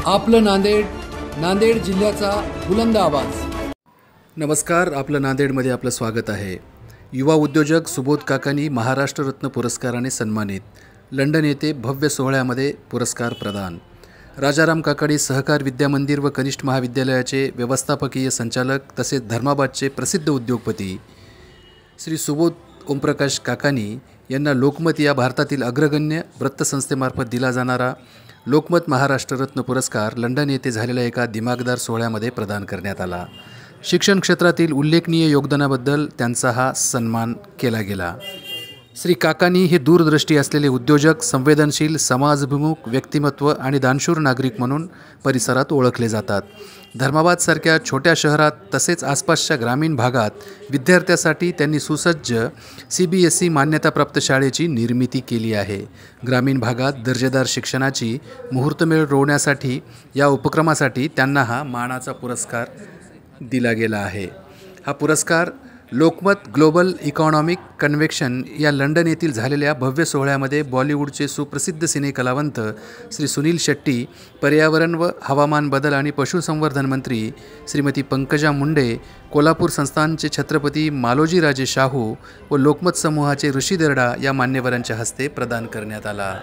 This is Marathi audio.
आपलं नांदेड, नांदेड जिल्ह्याचा बुलंद आवाज। नमस्कार, आपलं नांदेडमध्ये आपलं स्वागत आहे। युवा उद्योजक सुबोध काकांनी महाराष्ट्र रत्न पुरस्काराने सन्मानित। लंडन येथे भव्य सोहळ्यामध्ये पुरस्कार प्रदान। राजाराम काकाडी सहकार विद्यामंदिर व कनिष्ठ महाविद्यालयाचे व्यवस्थापकीय संचालक तसेच धर्माबादचे प्रसिद्ध उद्योगपती श्री सुबोध ओमप्रकाश काकानी यांना लोकमत या भारतातील अग्रगण्य वृत्तसंस्थेमार्फत दिला जाणारा लोकमत महाराष्ट्र रत्न पुरस्कार लंडन येथे झालेल्या एका दिमागदार सोहळ्यामध्ये प्रदान करण्यात आला। शिक्षण क्षेत्रातील उल्लेखनीय योगदानाबद्दल त्यांचा हा सन्मान केला गेला। श्री काकानी हे दूरदृष्टी असलेले उद्योजक, संवेदनशील, समाजभिमुख व्यक्तिमत्व आणि दानशूर नागरिक म्हणून परिसरात ओळखले जातात। धर्माबादसारख्या छोट्या शहरात तसेच आसपासच्या ग्रामीण भागात विद्यार्थ्यांसाठी त्यांनी सुसज्ज CBSE मान्यताप्राप्त शाळेची निर्मिती केली आहे। ग्रामीण भागात दर्जेदार शिक्षणाची मुहूर्तमेळ रोवण्यासाठी या उपक्रमासाठी त्यांना हा मानाचा पुरस्कार दिला गेला आहे। हा पुरस्कार लोकमत ग्लोबल इकॉनॉमिक कन्व्हेन्शन या लंडन येथील झालेल्या भव्य सोहळ्यामध्ये बॉलिवूडचे सुप्रसिद्ध सिनेकलावंत श्री सुनील शेट्टी, पर्यावरण व हवामान बदल आणि पशुसंवर्धन मंत्री श्रीमती पंकजा मुंडे, कोल्हापूर संस्थानचे छत्रपती मालोजीराजे शाहू व लोकमत समूहाचे ऋषी दर्डा या मान्यवरांच्या हस्ते प्रदान करण्यात आला।